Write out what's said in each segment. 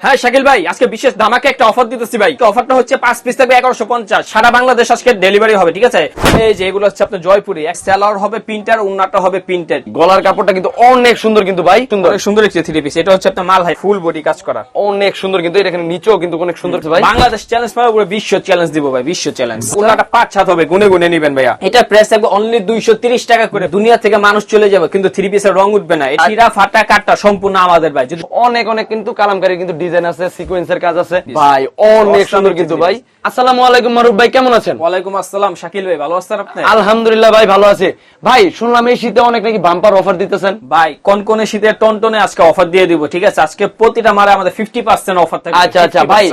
হ্যাঁ শাকিল ভাই, আজকে বিশেষ ধামাকে একটা অফার দিতেছি ভাই। অফারটা হচ্ছে 5 পিস থাকবে 1150, সারা বাংলাদেশ আজকে ডেলিভারি হবে, ঠিক আছে? এই যে এগুলো হচ্ছে আপনার জয়পুরি, এক সেলার হবে প্রিন্টার, উন্নাটা হবে প্রিন্টেড। গলার কাপড়টা কিন্তু অনেক সুন্দর কিন্তু ভাই, সুন্দর অনেক সুন্দর একটি থ্রি পিস। এটা হচ্ছে আপনার মাল হাই ফুল বডি কাজ করা, অনেক সুন্দর কিন্তু এটা এখানে নিচেও কিন্তু অনেক সুন্দর ভাই। বাংলাদেশ চ্যালেঞ্জ পাবে, পুরো বিশ্ব চ্যালেঞ্জ দিব ভাই, বিশ্ব চ্যালেঞ্জ। উন্নাটা 5-7 হবে, গুনে গুনে নেবেন ভাইয়া। এটা প্রাইস থাকবে অনলি 230 টাকা করে। দুনিয়া থেকে মানুষ চলে যাবে কিন্তু থ্রি পিসের রং উঠবে না। এটা চিরা ফাটা কাটটা সম্পূর্ণ আমাদের ভাই। যদি অনেক অনেক কিন্তু কালামকারী কিন্তু ডিজাইন আছে, সিকোয়েন্সের কাজ আছে ভাই, অনেক সুন্দর কিন্তু ভাই। আসসালামু আলাইকুম মারুফ ভাই, কেমন আছেন? ওয়ালাইকুম আসসালাম শাকিল ভাই, ভালো আছেন আপনি? আলহামদুলিল্লাহ ভাই, ভালো আছে ভাই। শুনলাম এই শীতে অনেক নাকি বাম্পার অফার দিতেছেন ভাই। কনকনে শীতের টনটনে আজকে অফার দিয়ে দিব, ঠিক আছে? আজকে প্রতিটা মালে আমাদের 50% অফার থাকবে। আচ্ছা আচ্ছা ভাই,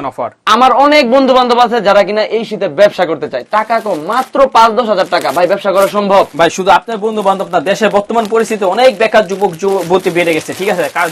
আমার অনেক বন্ধু বান্ধব আছে যারা কিনা এই শীতে ব্যবসা করতে চায়, টাকা কম, মাত্র 5-10 হাজার টাকা ভাই, ব্যবসা করা সম্ভব ভাই? শুধু আপনার বন্ধু বান্ধব না, দেশের বর্তমান পরিস্থিতি অনেক বেকার যুবক যুবতী বেড়ে গেছে, ঠিক আছে? কারণ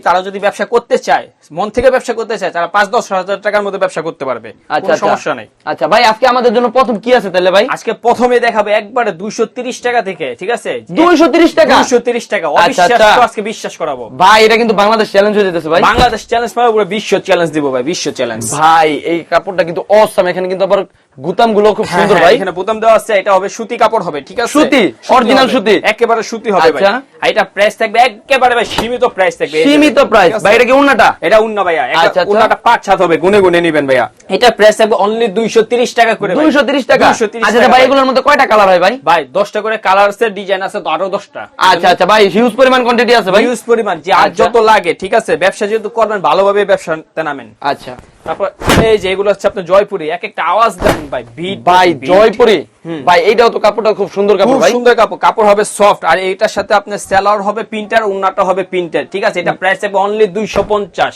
তারা যদি ব্যবসা করতে চায়, মন থেকে ব্যবসা করতে চায়, তারা 5-10 হাজার টাকার মধ্যে ব্যবসা করতে পারবে, কোনো সমস্যা নেই। আচ্ছা ভাই, আজকে আমাদের জন্য প্রথম কি আছে তাহলে ভাই? আজকে প্রথমে দেখাবে একবারে 230 টাকা থেকে, ঠিক আছে? 230 টাকা, 230 টাকা। অবিশ্বাস তো আজকে বিশ্বাস করাবো ভাই। এটা কিন্তু বাংলাদেশ চ্যালেঞ্জ হয়ে যেতেছে ভাই, বাংলাদেশ চ্যালেঞ্জ পাবে, পুরো বিশ্ব চ্যালেঞ্জ দিব ভাই, বিশ্ব চ্যালেঞ্জ ভাই। এই কাপড়টা কিন্তু অসাম, এখানে কিন্তু আবার গুতাম গুলো খুব সুন্দর ভাই। এখানে বোতাম দেওয়া আছে, এটা হবে সুতি কাপড় হবে, ঠিক আছে? সুতি, অরিজিনাল সুতি, একেবারে সুতি হবে ভাই। আর এটা প্রাইস থাকবে একেবারে ভাই সীমিত প্রাইস থাকবে, সীমিত প্রাইস ভাই। এটা কি উন্নাটা? এটা উন্না ভাইয়া। আচ্ছা, উন্নাটা 5-7 হবে, গুনে গুনে নেবেন ভাইয়া। এটা প্রাইস থাকবে অনলি 230 টাকা করে। 230 টাকা। আচ্ছা ভাই, এগুলোর মধ্যে কয়টা কালার হয় ভাই? ভাই 10টা করে কালার আছে, ডিজাইন আছে তো আরো 10টা। আচ্ছা আচ্ছা ভাই, হিউজ পরিমাণ কোয়ান্টিটি আছে ভাই, হিউজ পরিমাণ, যে আর যত লাগে, ঠিক আছে? ব্যবসা যেহেতু করবেন, ভালোভাবে ব্যবসাতে নামেন। আচ্ছা, তারপর এই যে এগুলো হচ্ছে আপনার জয়পুরি, এক একটা আওয়াজ দেন ভাই, বিট ভাই জয়পুরি ভাই। এইটাও তো কাপড়টা খুব সুন্দর কাপড় ভাই, সুন্দর কাপড়। কাপড় হবে সফট, আর এটার সাথে আপনার সেলার হবে প্রিন্টার, উন্নাটা হবে প্রিন্টার, ঠিক আছে? এটা প্রাইস হবে অনলি 250,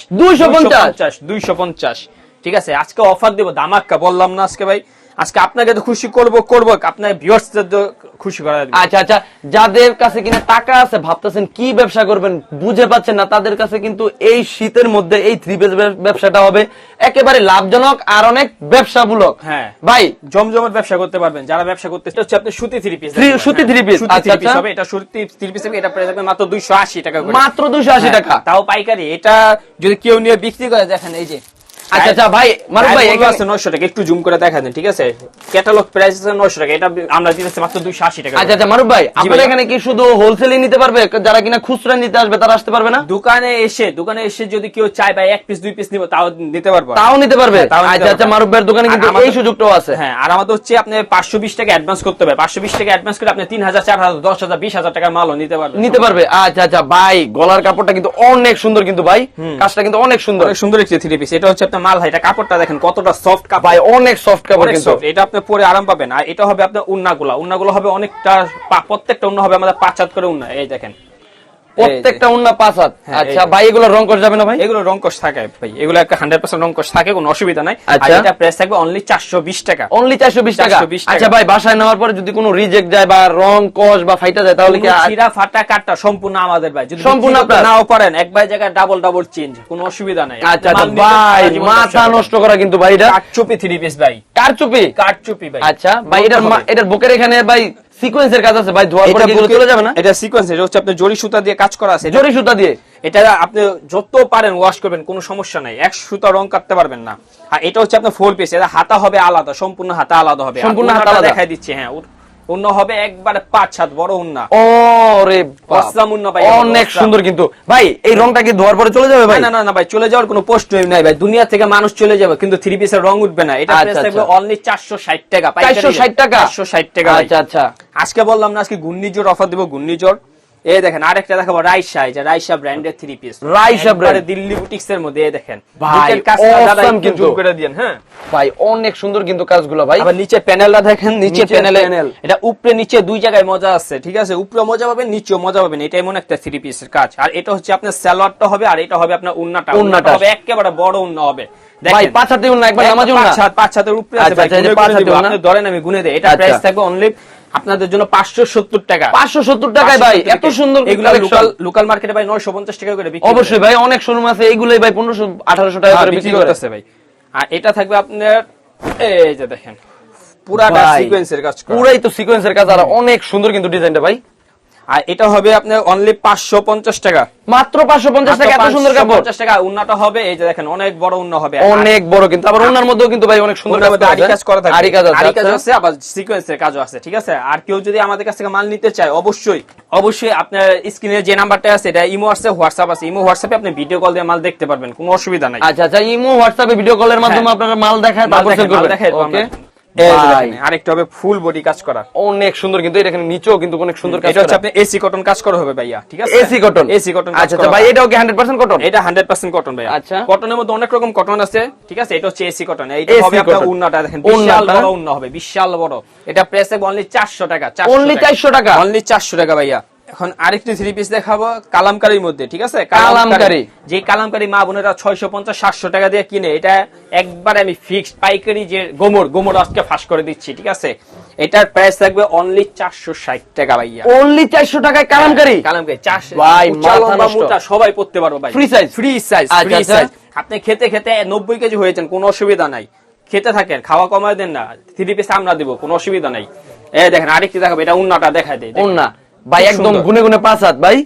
250, ঠিক আছে? আজকে অফার দেব ধামাকা, বললাম না আজকে ভাই? আজকে আপনাকে তো খুশি করব আপনার ভিউয়ার্সদের খুশি করা যাবে। আচ্ছা আচ্ছা, যাদের কাছে কিনা টাকা আছে, ভাবতেছেন কি ব্যবসা করবেন, বুঝে পাচ্ছেন না, তাদের কাছে কিন্তু এই শীতের মধ্যে এই থ্রি পিস ব্যবসাটা হবে একেবারে লাভজনক আর অনেক ব্যবসামূলক। হ্যাঁ ভাই, জমজমাট ব্যবসা করতে পারবেন যারা ব্যবসা করতে। এটা হচ্ছে আপনি সুতি থ্রি পিস, সুতি থ্রি পিস। আচ্ছা আচ্ছা, হবে এটা সুতি থ্রি পিস হবে। এটা প্রাইস হবে মাত্র 280 টাকা করে, মাত্র 280 টাকা, তাও পাইকারি। এটা যদি কেউ নিয়ে বিক্রি করে, দেখেন এই যে। আচ্ছা আচ্ছা ভাই, মারুফ ভাই এগুলো আছে 900 টাকা, একটু জুম করে দেখা দেন, ঠিক আছে? ক্যাটালগ প্রাইস আছে 900 টাকা, এটা আমরা দিতেছি মাত্র 280 টাকা। আচ্ছা আচ্ছা মারুফ ভাই, আপনারা এখানে কি শুধু হোলসেলে নিতে পারবে? যারা কিনা খুচরা নিতে আসবে তারা আসতে পারবে না? দোকানে এসে যদি কেউ চায় ভাই 1 পিস 2 পিস নিব, তাও নিতে পারবো, তাও নিতে পারবে। আচ্ছা আচ্ছা, মারুফ ভাইয়ের দোকানে কিন্তু এই সুযোগটাও আছে। হ্যাঁ, আর আমাদের হচ্ছে আপনি 520 টাকা অ্যাডভান্স করতে হবে। 520 টাকা অ্যাডভান্স করে আপনি 3000, 4000, 10000, 20000 টাকার মালও নিতে পারবে। আচ্ছা আচ্ছা ভাই, গলার কাপড়টা কিন্তু অনেক সুন্দর কিন্তু ভাই, কাজটা কিন্তু অনেক সুন্দর, অনেক সুন্দর একটি থ্রি পিস। এটা হচ্ছে আপনার মাল ভাই, এটা কাপড়টা দেখেন কতটা সফট কাপড় ভাই, অনেক সফট কাপড় কিন্তু। এটা আপনি পরে আরাম পাবেন। আর এটা হবে আপনার উন্নাগুলো হবে অনেকটা, প্রত্যেকটা উন্না হবে আমাদের 5 হাত করে উন্না, এই দেখেন প্রত্যেকটা উন্না 5 হাত। আচ্ছা ভাই, এগুলো রং কষ যাবে না ভাই? এগুলো রং কষ থাকে ভাই, এগুলো একটা 100% রং কষ থাকে, কোনো অসুবিধা নাই। আর এটা প্রাইস থাকবে অনলি 420 টাকা, অনলি 420 টাকা। আচ্ছা ভাই, বাসায় নেওয়ার পরে যদি কোনো রিজেক্ট যায় বা রং কষ বা ফাইটা যায়, তাহলে কি? চিরা ফাটা কাটটা সম্পূর্ণ আমাদের ভাই। যদি সম্পূর্ণ নাও পারেন, একবার জায়গায় ডাবল চেঞ্জ, কোনো অসুবিধা নাই। আচ্ছা আচ্ছা ভাই, মাথা নষ্ট করা কিন্তু ভাই। এটা কারচুপি থ্রি পিস ভাই, কারচুপি ভাই। আচ্ছা ভাই, এটার বুকের এখানে ভাই সিকোয়েন্সের কাজ আছে ভাই, ধোয়ার পরে কি চলে যাবে না? এটা সিকোয়েন্স, এটা হচ্ছে আপনার জরি সুতা দিয়ে কাজ করা আছে, জরি সুতা দিয়ে। এটা আপনি যত পারেন ওয়াশ করবেন, কোনো সমস্যা নাই, এক সুতা রং কাটতে পারবেন না। আর এটা হচ্ছে আপনার ফোর পিস, এটা হাতা হবে আলাদা, সম্পূর্ণ হাতা আলাদা হবে, সম্পূর্ণ হাতা আলাদা দেখাই দিচ্ছি। হ্যাঁ, উন্না হবে একবারে 5 হাত বড় উন্না। ওরে আসলাম উন্না ভাই, অনেক সুন্দর কিন্তু ভাই। এই রংটা কি ধোয়ার পরে চলে যাবে ভাই? না না না ভাই, চলে যাওয়ার কোনো প্রশ্নই নাই ভাই। দুনিয়া থেকে মানুষ চলে যাবে কিন্তু থ্রি পিসের রং উঠবে না। এটা প্রাইস থাকবে অনলি 460 টাকা, 460 টাকা, 460 টাকা। আচ্ছা আচ্ছা, আজকে বললাম না, আজকে ঘূর্ণিঝড় অফার দেব, ঘূর্ণিঝড়। এই দেখেন আরেকটা দেখাবো, রাইসা, এই যে রাইসা ব্র্যান্ডের three piece, Raisa brand, Delhi boutiques এর মধ্যে। এই দেখেন ভাই, অসাম কিন্তু, জুম করে দেন। হ্যাঁ ভাই, অনেক সুন্দর কিন্তু কাজগুলো ভাই। আবার নিচে প্যানেলটা দেখেন, নিচে প্যানেল, এটা উপরে নিচে দুই জায়গায় মজা আছে, ঠিক আছে? উপরে মজা পাবেন, নিচেও মজা পাবেন। এটা এমন একটা থ্রি পিসের কাজ। আর এটা হচ্ছে আপনার সালোয়ারটা হবে, আর এটা হবে আপনার উন্নাটা হবে একেবারে বড় উন্না হবে। ভাই 5 হাতে উন্না, একবার নামাজি উন্না, 5 হাতের উপরে আছে ভাই। আপনি ধরেন, আমি গুনে দেই। এটা প্রাইস থাকবে অনলি আপনাদের জন্য 570 টাকা, 570 টাকায় ভাই। এত সুন্দর এগুলো লোকাল মার্কেটে ভাই 950 টাকা করে বিক্রি। অবশ্যই ভাই, অনেক শোরুম আছে, এইগুলাই ভাই 1500-1800 টাকা করে বিক্রি করতেছে ভাই। আর এটা থাকবে আপনার, এই যে দেখেন পুরাটা সিকোয়েন্সের কাজ করা, পুরাই তো সিকোয়েন্সের কাজ, আর অনেক সুন্দর কিন্তু ডিজাইনটা ভাই। আর এটা হবে আপনার অনলি 550 টাকা, মাত্র 550 টাকা, এত সুন্দর কাপড়। 550 টাকা। উন্নাটা হবে এই যে দেখেন অনেক বড় উন্না হবে, অনেক বড়, কিন্তু আবার উন্নার মধ্যেও কিন্তু ভাই অনেক সুন্দর আরি কাজ করা থাকে, আরি কাজ আছে, আরি কাজ আছে, আবার সিকোয়েন্সের কাজও আছে, ঠিক আছে। আর কেউ যদি আমাদের কাছ থেকে মাল নিতে চায়, অবশ্যই আপনার স্ক্রিনে যে নাম্বারটা আছে এটা ইমো আছে, হোয়াটসঅ্যাপ আছে। ইমো হোয়াটসঅ্যাপে আপনি ভিডিও কল দিয়ে মাল দেখতে পারবেন, কোনো অসুবিধা নাই। আচ্ছা আচ্ছা, ইমো হোয়াটসঅ্যাপে ভিডিও কলের মাধ্যমে আপনারা মাল দেখায়, তারপর সেল করবেন। ওকে, আরেকটা হবে ফুল বডি কাজ করা, অনেক সুন্দর, কিন্তু এটা এখানে নিচেও কিন্তু অনেক সুন্দর কাজ এটা করা। হচ্ছে আপনি এসি কটন কাজ করা হবে ভাইয়া, ঠিক আছে, এসি কটন, এসি কটন। আচ্ছা আচ্ছা ভাই, এটাও কি 100% কটন? এটা 100% কটন ভাইয়া। আচ্ছা, কটনের মধ্যে অনেক রকম কটন আছে, ঠিক আছে। এটা হচ্ছে এসি কটন। এইটা হবে আপনার উন্নাটা দেখেন, বিশাল বড় উন্না হবে, বিশাল বড়। এটা প্রাইস অনলি 400 টাকা, অনলি 400 টাকা, অনলি 400 টাকা ভাইয়া। এখন আরেকটি থ্রি পিস দেখাবো কালামকারীর মধ্যে, ঠিক আছে। কালামকারী, যে কালামকারী মা বোনেরা 650-700 টাকা দিয়ে কিনে, এটা একবার আমি ফিক্সড পাইকারি যে গোমর আজকে ফাঁস করে দিচ্ছি, ঠিক আছে। এটার প্রাইস থাকবে অনলি 460 টাকা ভাইয়া, অনলি 400 টাকায় কালামকারী। কালামকারী 400 ভাই, মোটা সবাই পড়তে পারবে ভাই, free size, free size, free আচ্ছা সাইজ। আপনি খেতে 90 কেজি হয়েছেন, কোনো অসুবিধা নাই, খেতে থাকেন, খাওয়া কমায় দেন না, থ্রি পিস আমরা দিব, কোনো অসুবিধা নাই। এই দেখেন আরেকটি দেখাবো, এটা উন্নাটা দেখায় দেয়, উন্না ভাই একদম গুনে গুনে 5 হাত ভাই,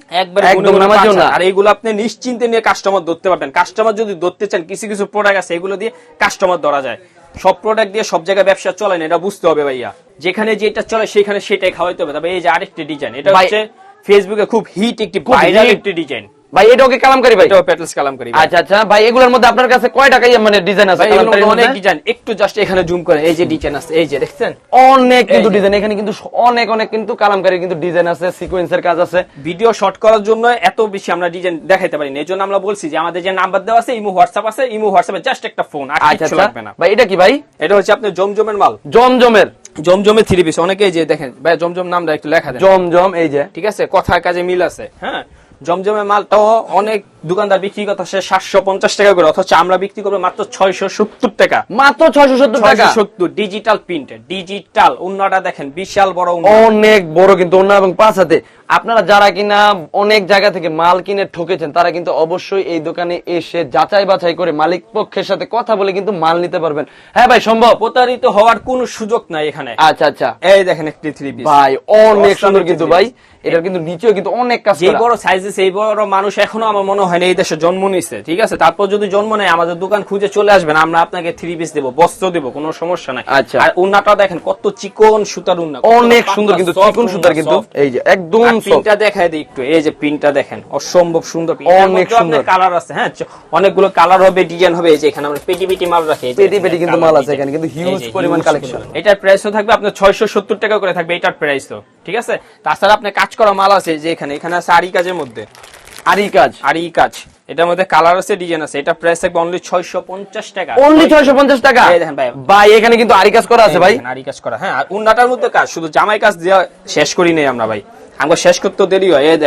একদম নামাজি উন্না। আর এইগুলো আপনি নিশ্চিন্তে নিয়ে কাস্টমার ধরতে পারবেন। কাস্টমার যদি ধরতে চান, কিছু কিছু প্রোডাক্ট আছে এগুলো দিয়ে কাস্টমার ধরা যায়, সব প্রোডাক্ট দিয়ে সব জায়গায় ব্যবসা চলে না, এটা বুঝতে হবে ভাইয়া। যেখানে যেটা চলে সেখানে সেটাই খাওয়াইতে হবে। তবে এই যে আরেকটি ডিজাইন, এটা হচ্ছে ফেসবুকে খুব হিট একটি ভাইরাল একটি ডিজাইন ভাই, এটাও কি কালামকারী ভাই? এটাও পেটলস কালামকারী। আচ্ছা আচ্ছা ভাই, এগুলোর মধ্যে আপনার কাছে কয় টাকা মানে ডিজাইন আছে? অনেক ডিজাইন, একটু জাস্ট এখানে জুম করে, এই যে ডিজাইন আছে, এই যে দেখছেন অনেক কিন্তু ডিজাইন, এখানে কিন্তু অনেক অনেক কিন্তু কালামকারী কিন্তু ডিজাইন আছে, সিকোয়েন্সের কাজ আছে। ভিডিও শর্ট করার জন্য এত বেশি আমরা ডিজাইন দেখাইতে পারি না, এজন্য আমরা বলছি যে আমাদের যে নাম্বার দেওয়া আছে, ইমো হোয়াটসঅ্যাপ আছে, ইমো হোয়াটসঅ্যাপে জাস্ট একটা ফোন, আর কিছু লাগবে না ভাই। এটা কি ভাই? এটা হচ্ছে আপনার জমজমের মাল, জমজমের থ্রি পিস। অনেকেই যে দেখেন ভাই, জমজম নামটা একটু লেখা দেন, জমজম, এই যে, ঠিক আছে, কথার কাজে মিল আছে। হ্যাঁ, জমজমের মালটাও অনেক দোকানদার বিক্রি করতেছে 750 টাকা করে, অথচ আমরা বিক্রি করবো মাত্র 670 টাকা, মাত্র 670 টাকা। 670 ডিজিটাল প্রিন্ট, ডিজিটাল। উন্নাটা দেখেন বিশাল বড় উন্না, অনেক বড় কিন্তু উন্না, এবং 5 হাতে। আপনারা যারা কিনা অনেক জায়গা থেকে মাল কিনে ঠকেছেন, তারা কিন্তু অবশ্যই এই দোকানে এসে যাচাই বাছাই করে মালিক পক্ষের সাথে কথা বলে কিন্তু মাল নিতে পারবেন। হ্যাঁ ভাই, সম্ভব, প্রতারিত হওয়ার কোনো সুযোগ নাই এখানে। আচ্ছা আচ্ছা, এই দেখেন একটি থ্রি পিস ভাই, অনেক সুন্দর কিন্তু ভাই। এটার কিন্তু নিচেও কিন্তু অনেক কাজ করা। যে বড় সাইজে সেই বড় মানুষ এখনো আমার মনে হয় না এই দেশে জন্ম নিছে, ঠিক আছে। তারপর যদি জন্ম নেয়, আমাদের দোকান খুঁজে চলে আসবেন, আমরা আপনাকে থ্রি পিস দেবো, বস্ত্র দেবো, কোনো সমস্যা নাই। আচ্ছা, আর উন্নাটা দেখেন কত চিকন সুতার উন্না, অনেক সুন্দর কিন্তু, চিকন সুতার কিন্তু, এই যে একদম পিনটা দেখায় দিই একটু, এই যে পিনটা দেখেন অসম্ভব সুন্দর, অনেক সুন্দর কালার আছে। হ্যাঁ, অনেকগুলো কালার হবে, ডিজাইন হবে। এই যে এখানে আমরা পেটি পেটি মাল রাখি, পেটি পেটি কিন্তু মাল আছে এখানে, কিন্তু হিউজ পরিমাণ কালেকশন। এটার প্রাইসও থাকবে আপনার 670 টাকা করে থাকবে, এটার প্রাইসও, ঠিক আছে। তাছাড়া আপনার কাজ করা মাল আছে, যে এখানে আছে আরি কাজের মধ্যে, আরি কাজ, এটার মধ্যে কালার আছে, ডিজাইন আছে। এটা প্রাইস থাকবে অনলি 650 টাকা, অনলি 650 টাকা। এই দেখেন ভাই, ভাই এখানে কিন্তু আরি কাজ করা আছে ভাই, আরি কাজ করা। হ্যাঁ, আর উন্নাটার মধ্যে কাজ, শুধু জামাই কাজ দেওয়া শেষ করি নাই আমরা ভাই, আমরা শেষ করতে দেরি হয়। এই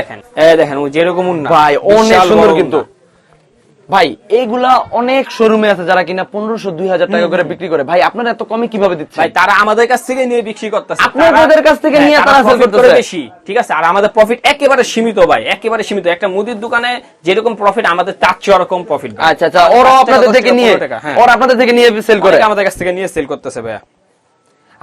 দেখেন যেরকম উন্না ভাই, অনেক সুন্দর কিন্তু ভাই। এইগুলা অনেক শোরুমে আছে যারা কিনা 1500-2000 টাকা করে বিক্রি করে। ভাই, আপনারা এত কমে কিভাবে দিচ্ছেন? ভাই, তারা আমাদের কাছ থেকে নিয়ে বিক্রি করতেছে, আপনাদের কাছ থেকে নিয়ে তারা সেল করতেছে বেশি, ঠিক আছে। আর আমাদের প্রফিট একেবারে সীমিত ভাই, একেবারে সীমিত। একটা মুদির দোকানে যেরকম প্রফিট, আমাদের তার চেয়ে ওরকম প্রফিট। আচ্ছা আচ্ছা, ওরা আপনাদের থেকে নিয়ে সেল করে, আমাদের কাছ থেকে নিয়ে সেল করতেছে ভাই।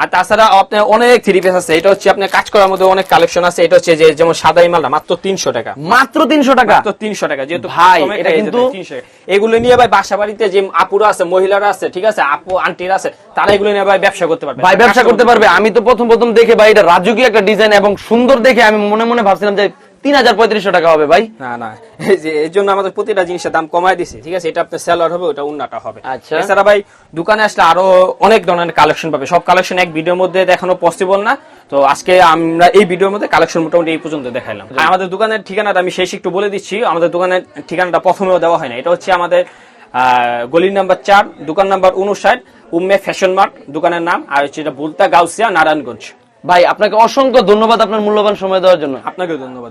আর তাছাড়া আপনার অনেক থ্রি পিস আছে। এটা হচ্ছে আপনার কাজ করার মধ্যে অনেক কালেকশন আছে। এটা হচ্ছে যে যেমন সাদাই মালটা মাত্র 300 টাকা, মাত্র 300 টাকা, মাত্র 300 টাকা। যেহেতু ভাই এটা কিন্তু 300, এগুলো নিয়ে ভাই বাসা বাড়িতে যে আপুরা আছে, মহিলারা আছে, ঠিক আছে, আপু আন্টিরা আছে, তারা এগুলো নিয়ে ভাই ব্যবসা করতে পারবে, ভাই ব্যবসা করতে পারবে। আমি তো প্রথম দেখে ভাই এটা রাজকীয় একটা ডিজাইন এবং সুন্দর দেখে আমি মনে মনে ভাবছিলাম যে 3000-3500 টাকা হবে ভাই। না, এই জন্য আমাদের প্রতিটা জিনিসের দাম কমায় দিছি, ঠিক আছে। এটা আপনার সেলার হবে, ওটা উন্নাটা হবে। আচ্ছা, এছাড়া ভাই দোকানে আসলে আরো অনেক ধরনের কালেকশন পাবে, সব কালেকশন এক ভিডিওর মধ্যে দেখানো পসিবল না। তো আজকে আমরা এই ভিডিওর মধ্যে কালেকশন মোটামুটি এই পর্যন্ত দেখাইলাম। আমাদের দোকানের ঠিকানাটা আমি শেষ একটু বলে দিচ্ছি। আমাদের দোকানের ঠিকানাটা প্রথমেও দেওয়া হয় না। এটা হচ্ছে আমাদের গলি নাম্বার 4, দোকান নাম্বার 59, উম্মে ফ্যাশন মার্ট দোকানের নাম। আর হচ্ছে এটা বুলতা গাউসিয়া, নারায়ণগঞ্জ। ভাই আপনাকে অসংখ্য ধন্যবাদ আপনার মূল্যবান সময় দেওয়ার জন্য। আপনাকে ধন্যবাদ।